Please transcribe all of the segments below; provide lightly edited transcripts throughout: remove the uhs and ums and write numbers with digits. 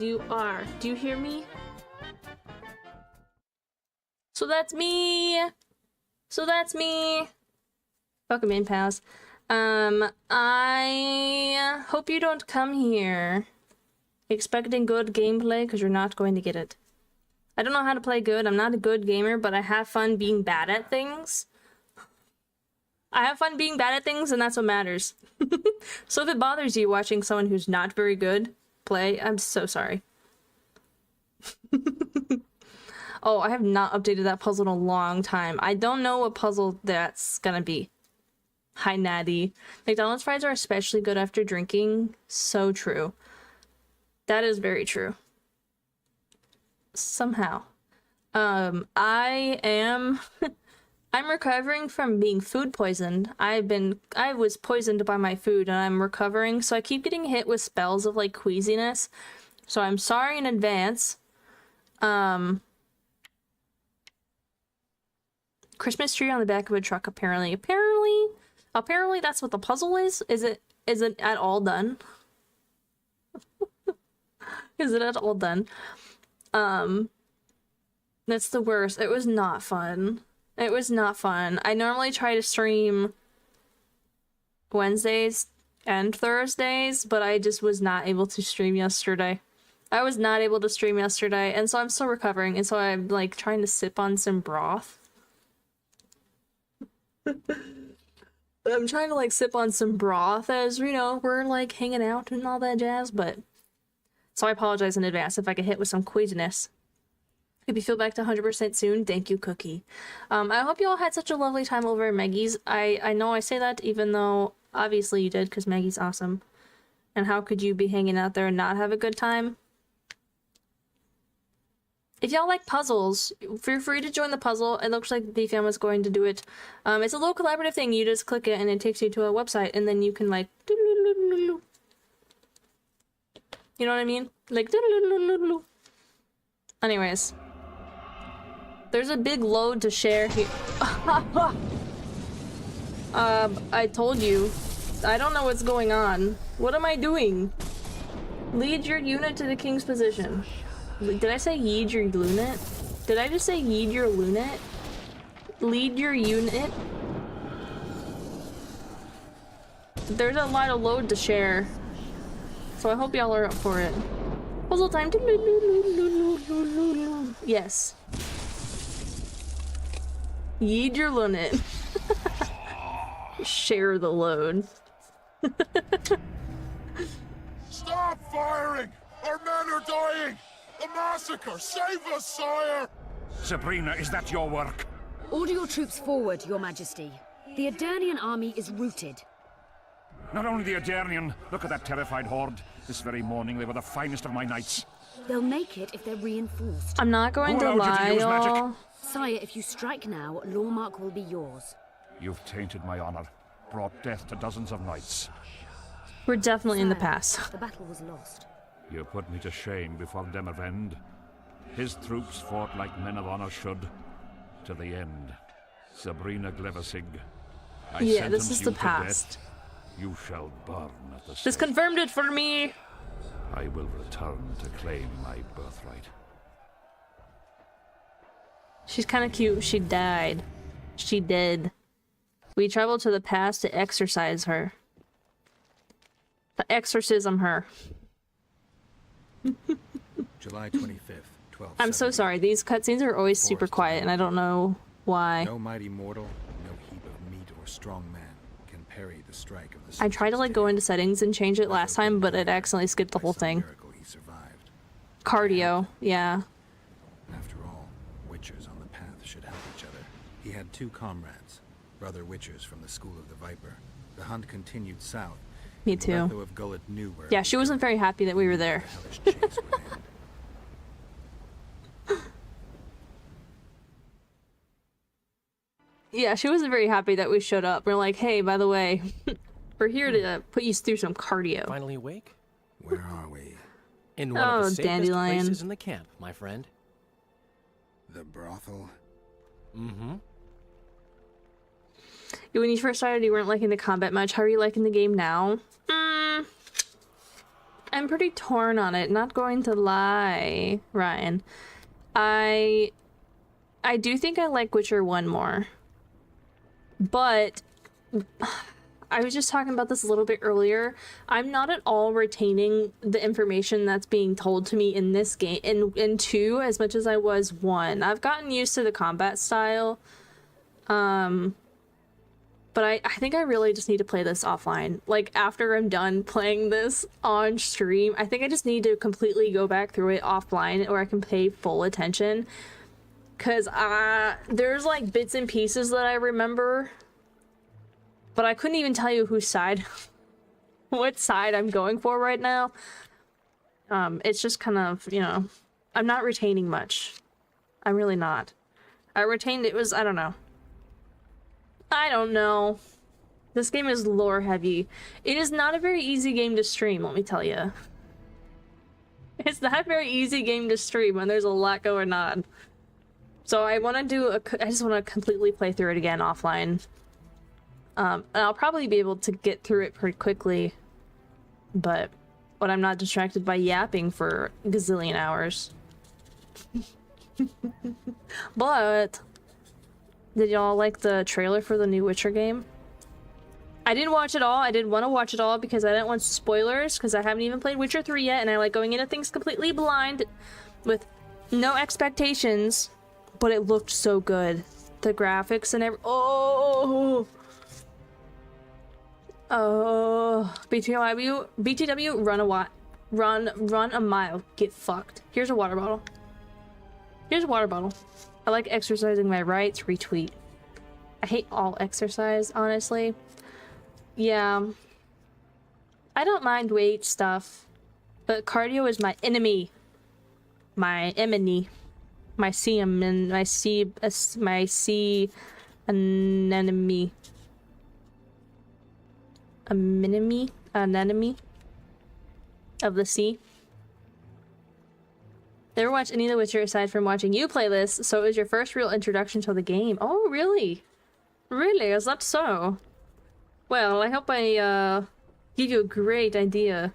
You are. Do you hear me? So that's me. So that's me. Welcome in, pals. I hope you don't come here expecting good gameplay, because you're not going to get it. I don't know how to play good. I'm not a good gamer, but I have fun being bad at things. I have fun being bad at things, and that's what matters. So if it bothers you watching someone who's not very good play, I'm so sorry. Oh, I have not updated that puzzle in a long time. I don't know what puzzle that's gonna be. Hi, Natty. McDonald's fries are especially good after drinking. So true. That is very true. Somehow. I'm recovering from being food poisoned. I was poisoned by my food and I'm recovering, so I keep getting hit with spells of like queasiness. So I'm sorry in advance. Christmas tree on the back of a truck, apparently that's what the puzzle is. Is it at all done? Is it at all done? That's the worst. It was not fun. It was not fun. I normally try to stream Wednesdays and Thursdays, but I just was not able to stream yesterday. I was not able to stream yesterday, and so I'm still recovering, and so I'm like trying to sip on some broth. I'm trying to like sip on some broth as, you know, we're like hanging out and all that jazz, but so I apologize in advance if I get hit with some queasiness. Hope you feel back to 100% soon. Thank you, Cookie. I hope you all had such a lovely time over at Maggie's. I know I say that even though obviously you did, because Maggie's awesome. And how could you be hanging out there and not have a good time? If y'all like puzzles, feel free to join the puzzle. It looks like the fam is going to do it. It's a little collaborative thing. You just click it and it takes you to a website, and then you can like... You know what I mean? Like... Anyways. There's a big load to share here. I told you. I don't know what's going on. What am I doing? Lead your unit to the king's position. Did I say yeed your unit? Did I just say yeed your unit? Lead your unit? There's a lot of load to share. So I hope y'all are up for it. Puzzle time. Yes. Yeed your unit. Share the load. Stop firing! Our men are dying! A massacre! Save us, sire! Sabrina, is that your work? Order your troops forward, your majesty. The Adernian army is routed. Not only the Adernian, look at that terrified horde. This very morning they were the finest of my knights. They'll make it if they're reinforced. I'm not going to lie, y'all. Sire, if you strike now, Lawmark will be yours. You've tainted my honor, brought death to dozens of knights. We're definitely in the past. The battle was lost. You put me to shame before Demervend. His troops fought like men of honor should, to the end. Sabrina Glevesig, I yeah, this is you the to past. Death. You shall burn at the stake. This confirmed it for me. I will return to claim my birthright. She's kind of cute. She died. She did. We traveled to the past to exorcise her. To exorcism her. July 25th, 12. I'm so sorry. These cutscenes are always super quiet, and I don't know why. No mighty mortal, no heap of meat or strong man can parry the strike of the. I tried to like go into settings and change it last time, but it accidentally skipped the whole thing. He survived. Cardio, yeah. After all, witchers on the path should help each other. He had two comrades, brother witchers from the School of the Viper. The hunt continued south. Me too. Of Gullet knew where yeah, she wasn't very happy that we were there. Yeah, she wasn't very happy that we showed up. We're like, hey, by the way, we're here to put you through some cardio. Finally awake? Where are we? In one of the safest Dandelion. places in the camp, my friend. The brothel? Mm-hmm. When you first started, you weren't liking the combat much. How are you liking the game now? I I'm pretty torn on it, not going to lie, Ryan. I do think I like Witcher 1 more. But I was just talking about this a little bit earlier. I'm not at all retaining the information that's being told to me in this game, in 2, as much as I was 1. I've gotten used to the combat style. But I think I really just need to play this offline. Like, after I'm done playing this on stream, I think I just need to completely go back through it offline where I can pay full attention. Because there's, like, bits and pieces that I remember. But I couldn't even tell you whose side, what side I'm going for right now. It's just kind of, you know, I'm not retaining much. I'm really not. I retained, it was, I don't know. I don't know. This game is lore heavy. It is not a very easy game to stream, let me tell you. It's not a very easy game to stream when there's a lot going on. So I want to do I just want to completely play through it again offline. And I'll probably be able to get through it pretty quickly. But when I'm not distracted by yapping for a gazillion hours. But did y'all like the trailer for the new Witcher game? I didn't watch it all. I didn't want to watch it all because I didn't want spoilers, because I haven't even played Witcher 3 yet, and I like going into things completely blind with no expectations, but it looked so good. The graphics and oh, BTW, run a mile, get fucked. Here's a water bottle. Here's a water bottle. I like exercising my rights, retweet. I hate all exercise, honestly. Yeah. I don't mind weight stuff, but cardio is my enemy. My enemy. My CM and my C anemone. Anemone of the sea. Never watched any of The Witcher aside from watching you play this, so it was your first real introduction to the game. Oh, really? Really? Is that so? Well, I hope I give you a great idea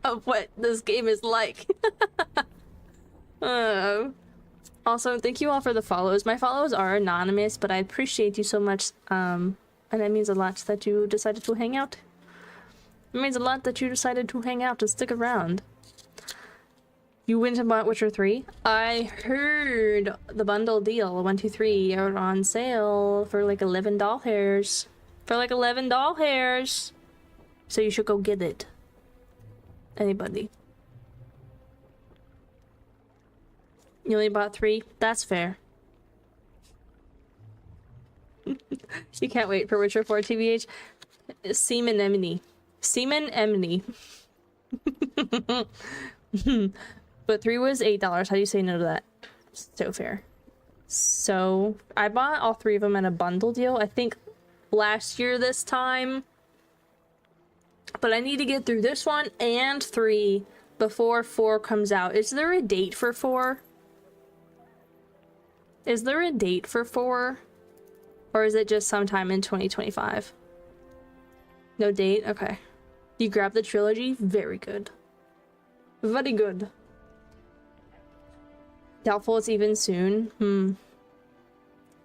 of what this game is like. Also, thank you all for the follows. My follows are anonymous, but I appreciate you so much, and that means a lot that you decided to hang out. It means a lot that you decided to hang out and stick around. You went and bought Witcher 3? I heard the bundle deal, 1, 2, 3, are on sale for like $11. For like $11. So you should go get it. Anybody. You only bought 3? That's fair. You can't wait for Witcher 4 TBH. Seaman Emily. Seaman Emily. But 3 was $8. How do you say no to that? So fair. So I bought all 3 of them in a bundle deal. I think last year this time. But I need to get through this one and 3 before 4 comes out. Is there a date for 4? Is there a date for 4? Or is it just sometime in 2025? No date? Okay. You grabbed the trilogy? Very good. Very good. Doubtful it's even soon.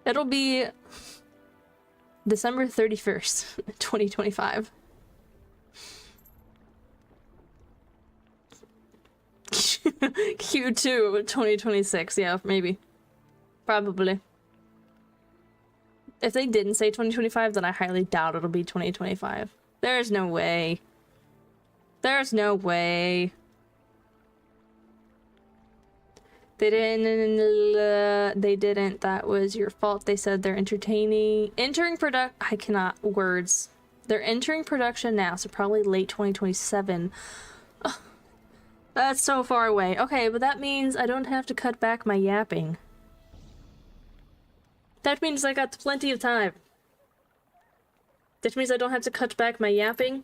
It'll be December 31st, 2025. Q2 2026, yeah, maybe. Probably. If they didn't say 2025, then I highly doubt it'll be 2025. There's no way. There's no way. They didn't. That was your fault. They said they're entering I cannot words. They're entering production now, so probably late 2027. Ugh, that's so far away. Okay, but that means I don't have to cut back my yapping. That means I got plenty of time. That means I don't have to cut back my yapping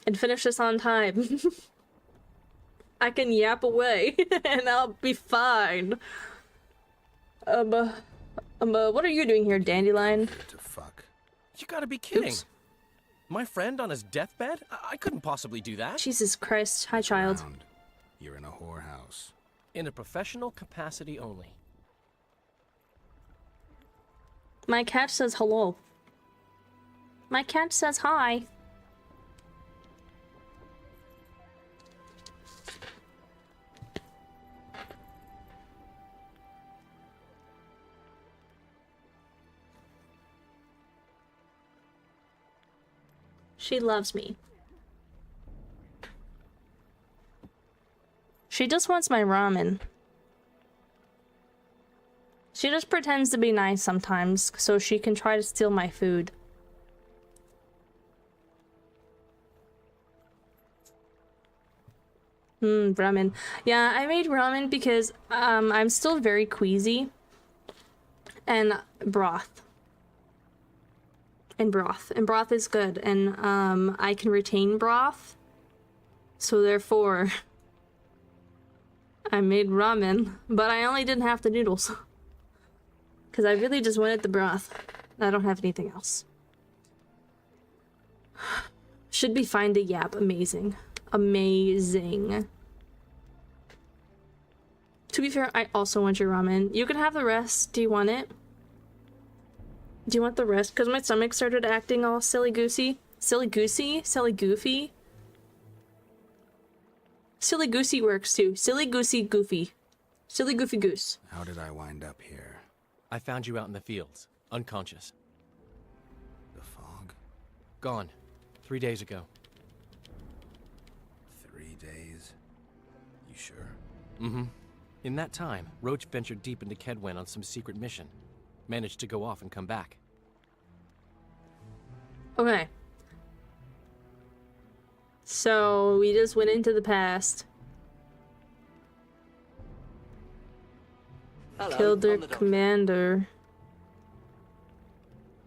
and finish this on time. I can yap away and I'll be fine. What are you doing here, Dandelion? To fuck. You gotta be kidding. Oops. My friend on his deathbed? I couldn't possibly do that. Jesus Christ. Hi, child. Around. You're in a whorehouse. In a professional capacity only. My cat says hello. My cat says hi. She loves me. She just wants my ramen. She just pretends to be nice sometimes so she can try to steal my food. Ramen. Yeah, I made ramen because I'm still very queasy. And broth. And broth is good, and I can retain broth, so therefore I made ramen, but I only didn't have the noodles because I really just wanted the broth. I don't have anything else. Should be fine to yap. Amazing. To be fair, I also want your ramen. You can have the rest. Do you want it? Do you want the rest? Because my stomach started acting all silly-goosey. Silly-goosey? Silly-goofy? Silly-goosey works too. Silly-goosey goofy. Silly-goofy goose. How did I wind up here? I found you out in the fields, unconscious. The fog? Gone. 3 days ago. 3 days? You sure? Mm-hmm. In that time, Roach ventured deep into Kedwen on some secret mission. Managed to go off and come back. Okay. So, we just went into the past. Hello, Killed their I'm the doctor. commander.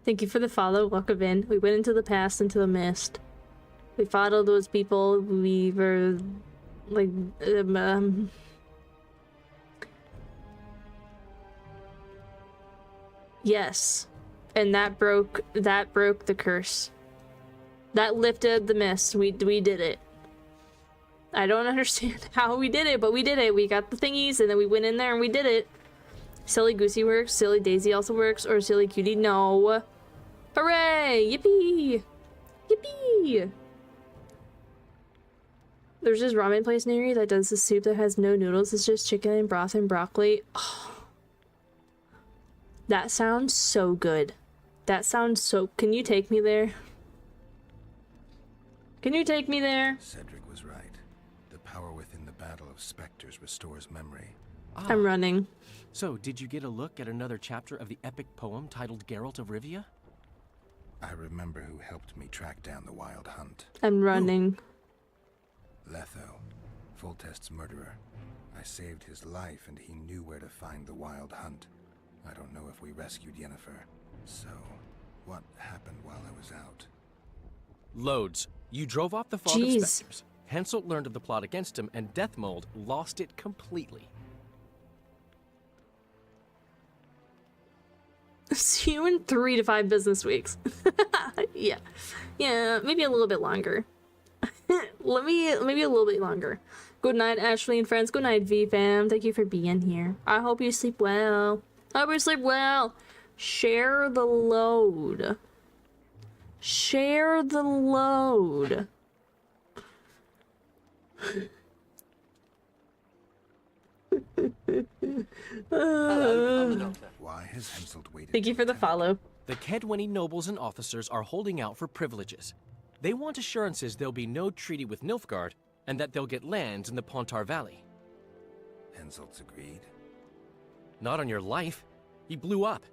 Thank you for the follow. Welcome in. We went into the past, into the mist. We fought all those people. We were like yes. And that broke the curse. That lifted the mist. We did it. I don't understand how we did it, but we did it. We got the thingies and then we went in there and we did it. Silly Goosey works, Silly Daisy also works, or Silly Cutie? No. Hooray! Yippee! Yippee! There's this ramen place near you that does the soup that has no noodles. It's just chicken and broth and broccoli. Oh. That sounds so good. That sounds so... Can you take me there? Can you take me there? Cedric was right. The power within the battle of specters restores memory. I'm running. So, did you get a look at another chapter of the epic poem titled Geralt of Rivia? I remember who helped me track down the Wild Hunt. I'm running. Letho, Foltest's murderer. I saved his life and he knew where to find the Wild Hunt. I don't know if we rescued Yennefer. So, what happened while I was out? Loads. You drove off the fog Jeez. of specters. Henselt learned of the plot against him, and Deathmold lost it completely. See you in 3 to 5 business weeks. Yeah. Yeah, maybe a little bit longer. Maybe a little bit longer. Good night, Ashley and friends. Good night, V-Fam. Thank you for being here. I hope you sleep well. I hope you sleep well. Share the load. Share the load. Hello, I'm the doctor. Why has Henselt waited? Thank you for the follow. The Kedweni nobles and officers are holding out for privileges. They want assurances there'll be no treaty with Nilfgaard, and that they'll get lands in the Pontar Valley. Henselt's agreed. Not on your life. He blew up.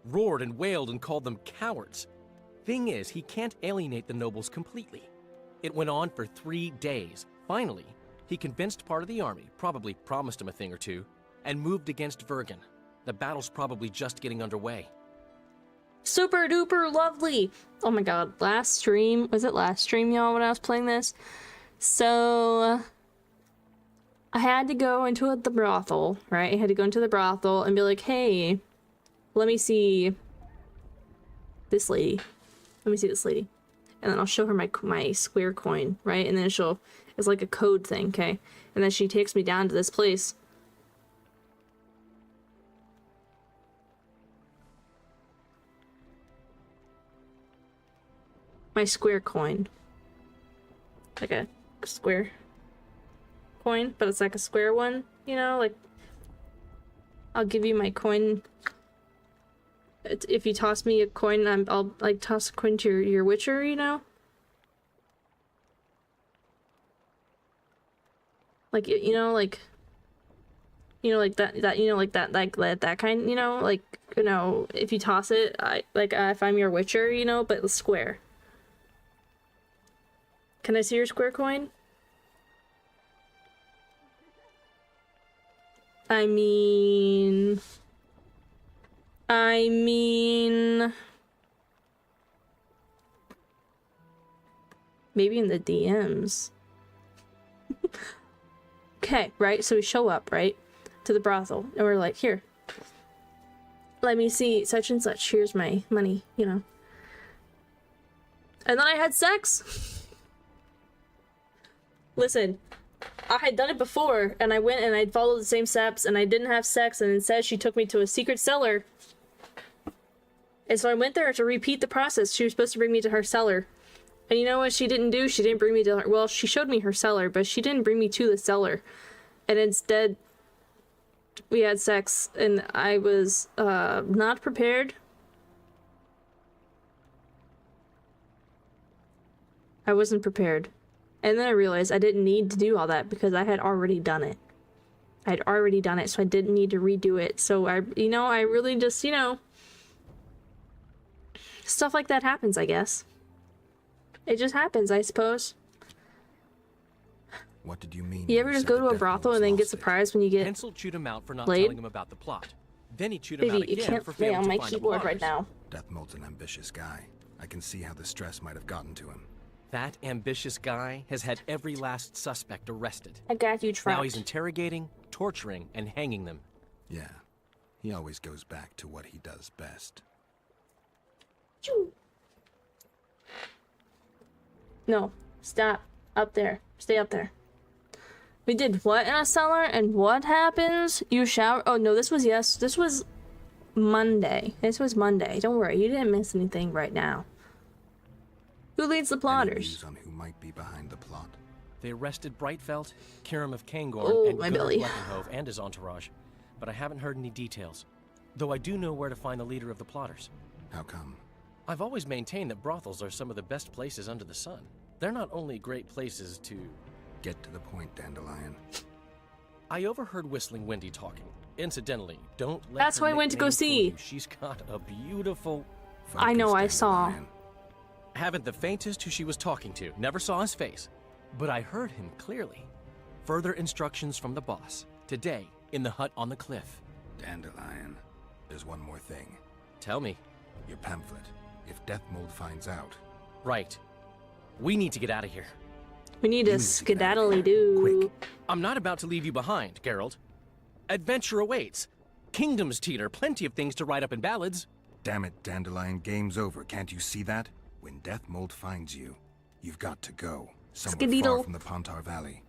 Roared and wailed and called them cowards. Thing is, he can't alienate the nobles completely. It went on for 3 days. Finally, he convinced part of the army, probably promised him a thing or two, and moved against Vergen. The battle's probably just getting underway. Super duper lovely. Oh my god, last stream, was it last stream, y'all, when I was playing this? So I had to go into the brothel, right? I had to go into the brothel and be like, hey, let me see this lady. Let me see this lady. and then I'll show her my square coin, right? And then it's like a code thing, okay? And then she takes me down to this place. My square coin. Like a square coin, but it's like a square one, you know? Like, I'll give you my coin. If you toss me a coin, I'll like toss a coin to your Witcher, you know? Like, you know, like that, you know, like that kind, you know? Like, you know, if you toss it, if I'm your Witcher, you know, but square. Can I see your square coin? I mean, maybe in the DMs. Okay, right? So we show up, right? To the brothel, and we're like, here, let me see such and such. Here's my money, you know. And then I had sex. Listen, I had done it before, and I went and I followed the same steps, and I didn't have sex, and instead she took me to a secret cellar. And so I went there to repeat the process. She was supposed to bring me to her cellar. And you know what she didn't do? She didn't bring me to her... Well, she showed me her cellar, but she didn't bring me to the cellar. And instead, we had sex, and I was, not prepared. I wasn't prepared. And then I realized I didn't need to do all that because I had already done it. I had already done it, so I didn't need to redo it. So I really just, you know, stuff like that happens, I guess. It just happens, I suppose. What did you mean? You ever just go to a brothel and then get surprised when you get Hansel chewed him out for not played? telling him about the plot. Then he chewed him out Baby, you again can't for play failing on to my find the keyboard right plotters. now. Deathmold's an ambitious guy. I can see how the stress might have gotten to him. That ambitious guy has had every last suspect arrested. I got you trapped. Now he's interrogating, torturing, and hanging them. Yeah, he always goes back to what he does best. Choo. No, stop. Up there. Stay up there. We did what in a cellar, and what happens? You shower. Oh no, this was Monday. This was Monday. Don't worry, you didn't miss anything right now. Who leads the Any plotters? views on who might be behind the plot? They arrested Brightfelt, Kirim of Kangorn, Oh, and my Gunnar belly. Bleckenhove and his entourage, but I haven't heard any details. Though I do know where to find the leader of the plotters. How come? I've always maintained that brothels are some of the best places under the sun. They're not only great places to... Get to the point, Dandelion. I overheard Whistling Wendy talking. Incidentally, don't let That's her who I went to go nickname fool see. you. She's got a beautiful... I know, I Focus, saw. Dandelion. Haven't the faintest who she was talking to. Never saw his face. But I heard him clearly. Further instructions from the boss. Today, in the hut on the cliff. Dandelion, there's one more thing. Tell me. Your pamphlet. If Deathmold finds out, Right. We need to get out of here. We need to You need to get out of here. skedaddly-doo. quick. I'm not about to leave you behind, Geralt. Adventure awaits. Kingdoms teeter, plenty of things to write up in ballads. Damn it, Dandelion, game's over. Can't you see that? When Deathmold finds you, you've got to go. Somewhere Skedaddle. far from the Pontar Valley.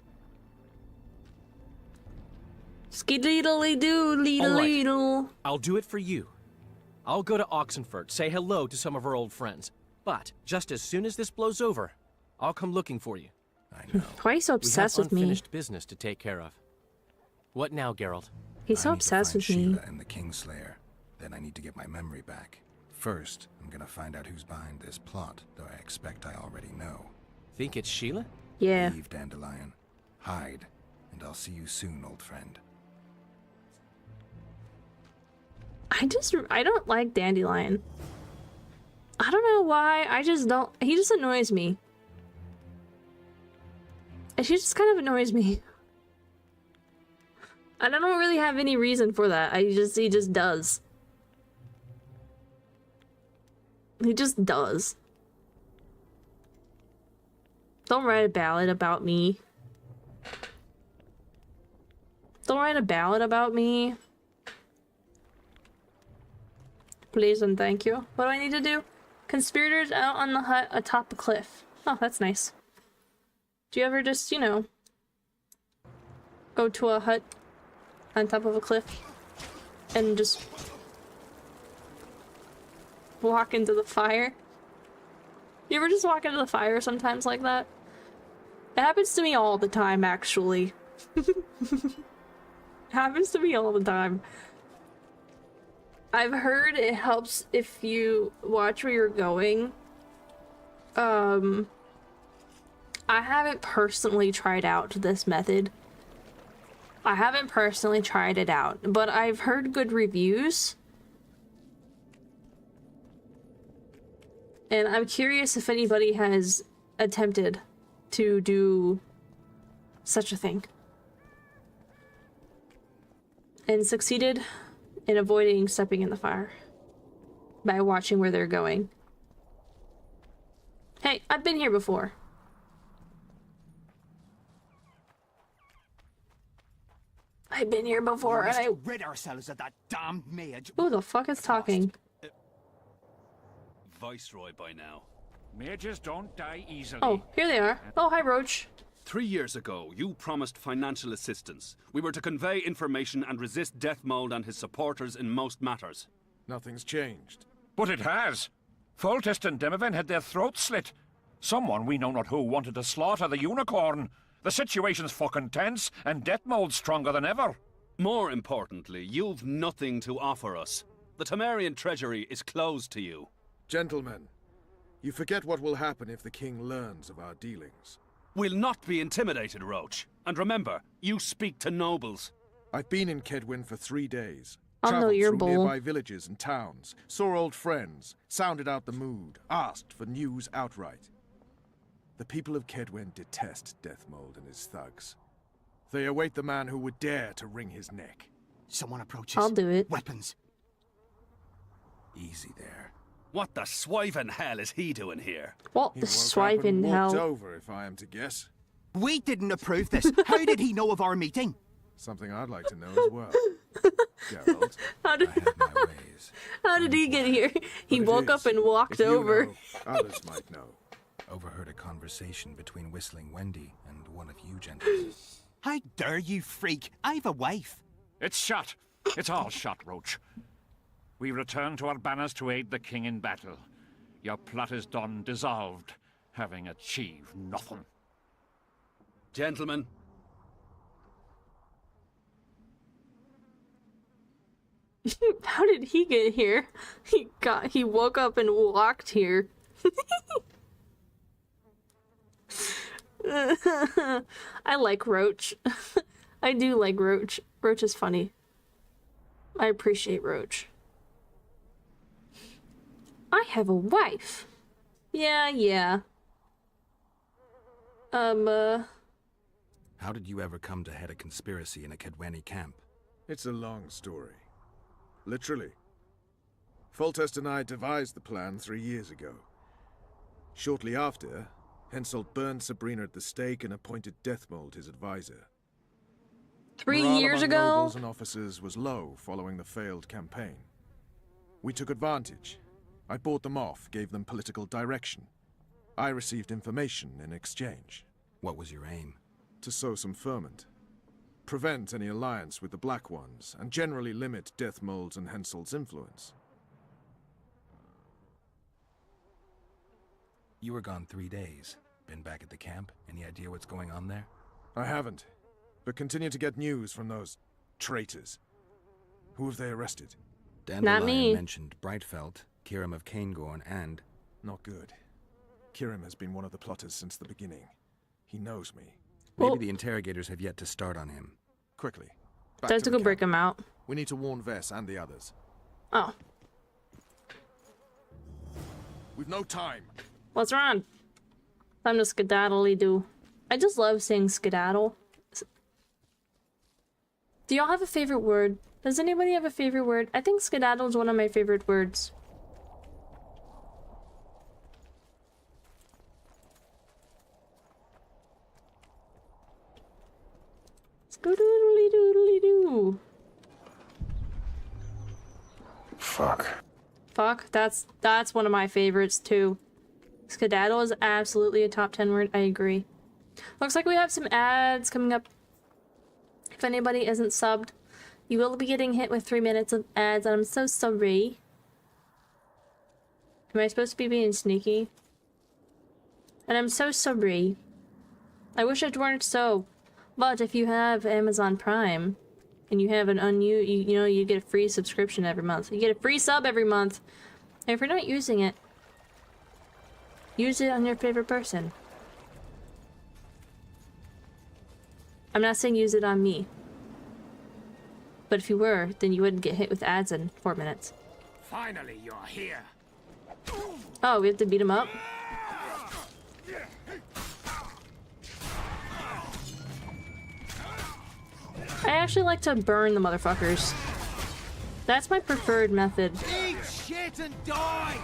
Skedaddly-doo, leedle-leedle. I'll do it for you. I'll go to Oxenfurt, say hello to some of our old friends. But just as soon as this blows over, I'll come looking for you. I know. Why are you so We have obsessed with me? unfinished business to take care of. What now, Geralt? He's so I need to obsessed find with me. Sheila and the Kingslayer. Then I need to get my memory back. First, I'm gonna find out who's behind this plot, though I expect I already know. Think it's Sheila? Yeah. Leave, Dandelion. Hide, and I'll see you soon, old friend. I don't like Dandelion. I don't know why, I just don't, he just annoys me. And she just kind of annoys me. And I don't really have any reason for that, he just does. He just does. Don't write a ballad about me. Don't write a ballad about me. Please and thank you. What do I need to do? Conspirators out on the hut atop a cliff. Oh, that's nice. Do you ever just, you know, go to a hut on top of a cliff and just walk into the fire? You ever just walk into the fire sometimes like that? It happens to me all the time, actually. It happens to me all the time. I've heard it helps if you watch where you're going. I haven't personally tried out this method. I haven't personally tried it out, but I've heard good reviews. And I'm curious if anybody has attempted to do such a thing. And succeeded in avoiding stepping in the fire by watching where they're going. Hey, I've been here before. I've been here before, and I rid ourselves of that damned mage. who the fuck is talking? Viceroy by now. Mages don't die easily. Oh, here they are. Oh, hi, Roach. 3 years ago, you promised financial assistance. We were to convey information and resist Death Mold and his supporters in most matters. Nothing's changed. But it has. Foltest and Demerven had their throats slit. Someone, we know not who, wanted to slaughter the unicorn. The situation's fucking tense, and Death Mold's stronger than ever. More importantly, you've nothing to offer us. The Temerian treasury is closed to you. Gentlemen, you forget what will happen if the king learns of our dealings. We'll not be intimidated, Roach. And remember, you speak to nobles. I've been in Kedwin for 3 days. I'll know Traveled your through bull. nearby villages and towns, saw old friends, sounded out the mood, asked for news outright. The people of Kedwin detest Deathmold and his thugs. They await the man who would dare to wring his neck. Someone approaches. I'll do it. Weapons. Easy there. What the swiven hell is he doing here? What He the woke up swipe in and walked hell? over, if I am to guess. We didn't approve this. How did he know of our meeting? Something I'd like to know as well. Geralt, How I did, have my ways. how did he get here? He but it woke up is. and walked If you over. know, others might know. Overheard a conversation between Whistling Wendy and one of you gentlemen. How dare you, freak? I've a wife. It's shut. It's all shut, Roach. We return to our banners to aid the king in battle. Your plot is done, dissolved, having achieved nothing. Gentlemen, How did he get here? He woke up and walked here. I like Roach. I do like Roach. Roach is funny. I appreciate Roach. I have a wife. Yeah. How did you ever come to head a conspiracy in a Kedweni camp? It's a long story. Literally. Foltest and I devised the plan 3 years ago. Shortly after, Henselt burned Sabrina at the stake and appointed Deathmold his advisor. 3 Morale years among ago? nobles and officers was low following the failed campaign. We took advantage. I bought them off, gave them political direction. I received information in exchange. What was your aim? To sow some ferment. Prevent any alliance with the Black Ones, and generally limit Deathmold's and Henselt's influence. You were gone 3 days. Been back at the camp? Any idea what's going on there? I haven't, but continue to get news from those traitors. Who have they arrested? Dandelion me. mentioned Brightfelt, Kirim of Caingorn, and... Not good. Kirim has been one of the plotters since the beginning. He knows me. Maybe Well- the interrogators have yet to start on him. Quickly. Back Time to to the go break camp. him out. We need to warn Vess and the others. Oh, We've no time. what's wrong? Time to skedaddly-doo. I just love saying skedaddle. Do y'all have a favorite word? Does anybody have a favorite word? I think skedaddle is one of my favorite words. Skedoodly-doodly-doo. Fuck. fuck. That's one of my favorites too. Skedaddle is absolutely a top 10 word. I agree. Looks like we have some ads coming up. If anybody isn't subbed, you will be getting hit with 3 minutes of ads, and I'm so sorry. Am I supposed to be being sneaky? And I'm so sorry. I wish it weren't so. But if you have Amazon Prime and you have an you know, you get a free subscription every month. You get a free sub every month. And if you're not using it, use it on your favorite person. I'm not saying use it on me. But if you were, then you wouldn't get hit with ads in 4 minutes. Finally, you're here. Oh, we have to beat him up? I actually like to burn the motherfuckers. That's my preferred method. Eat shit and die!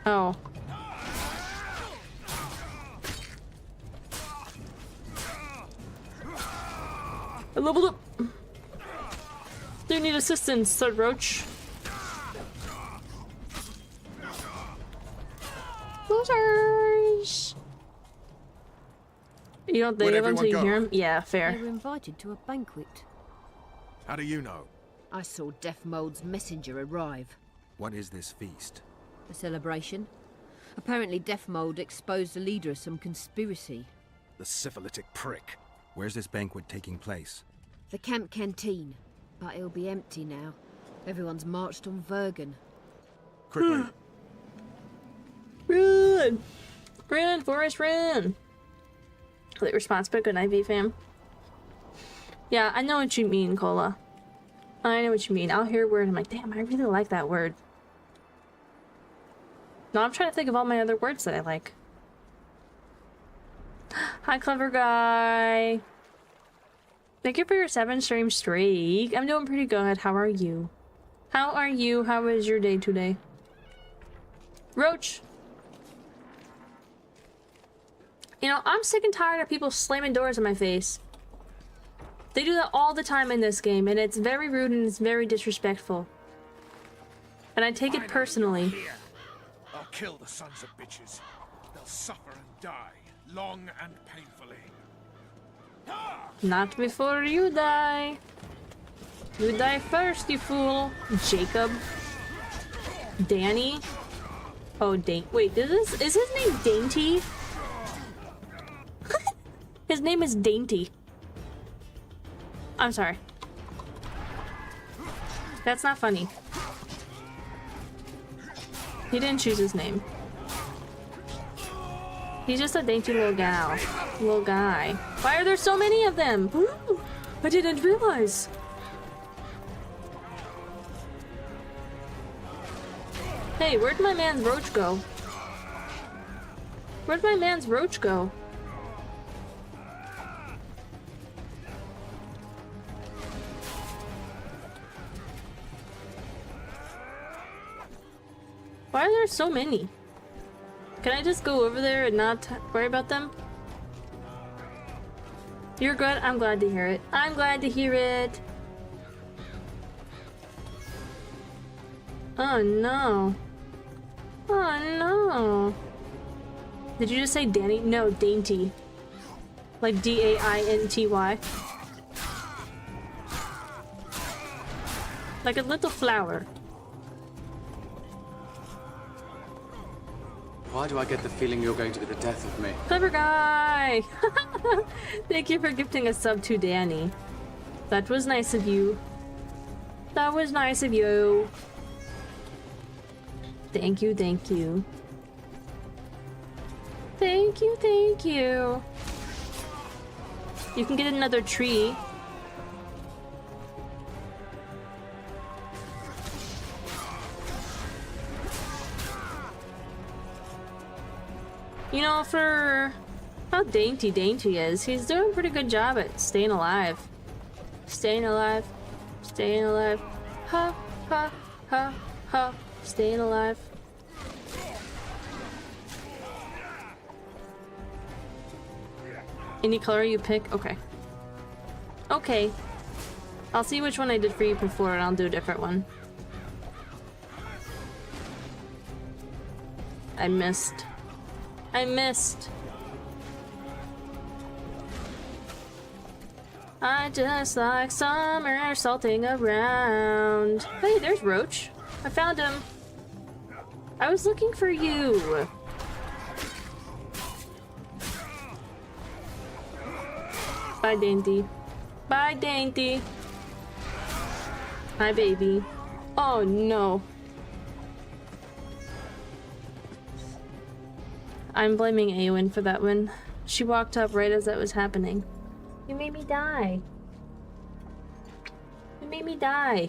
Oh. I leveled up. Do you need assistance, Sir Roach? Losers! You don't think Where'd of him until you everyone hear go? him? Yeah, They fair. were invited to a banquet. How do you know? I saw Death Mold's messenger arrive. What is this feast? A celebration. Apparently Death Mold exposed the leader of some conspiracy. The syphilitic prick. Where's this banquet taking place? The camp canteen. But it'll be empty now. Everyone's marched on Vergen. Quickly! Run! Run, Forrest, run! Late response, but good night, V-fam. Yeah, I know what you mean, Cola. I know what you mean. I'll hear a word and I'm like, damn, I really like that word. Now I'm trying to think of all my other words that I like. Hi, clever guy. Thank you for your 7-stream streak. I'm doing pretty good. How are you? How are you? How was your day today? Roach! You know, I'm sick and tired of people slamming doors in my face. They do that all the time in this game, and it's very rude and it's very disrespectful. And I take it personally. I'll kill the sons of bitches. They'll suffer and die, long and painfully. Not before you die. You die first, you fool. Jacob. Danny. Oh, wait, is his name Dainty? His name is Dainty. I'm sorry. That's not funny. He didn't choose his name. He's just a dainty little gal. Little guy. Why are there so many of them? Ooh, I didn't realize. Hey, where'd my man's roach go? Where'd my man's roach go? Why are there so many? Can I just go over there and not worry about them? You're good? I'm glad to hear it. I'm glad to hear it. Oh no. Oh no. Did you just say Danny? No, Dainty. Like D-A-I-N-T-Y. Like a little flower. Why do I get the feeling you're going to be the death of me? Clever guy! Thank you for gifting a sub to Danny. That was nice of you. That was nice of you. Thank you, thank you. Thank you, thank you. You can get another tree. You know, for how dainty Dainty is, he's doing a pretty good job at staying alive. Staying alive. Staying alive. Ha, ha, ha, ha. Staying alive. Any color you pick? Okay. Okay. I'll see which one I did for you before and I'll do a different one. I missed. I missed. I just like somersaulting around. Hey, there's Roach. I found him. I was looking for you. Bye, Dainty. Bye, Dainty. Hi, baby. Oh, no. I'm blaming Eowyn for that one. She walked up right as that was happening. You made me die. You made me die.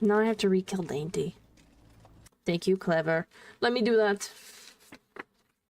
Now I have to re-kill Dainty. Thank you, Clever. Let me do that.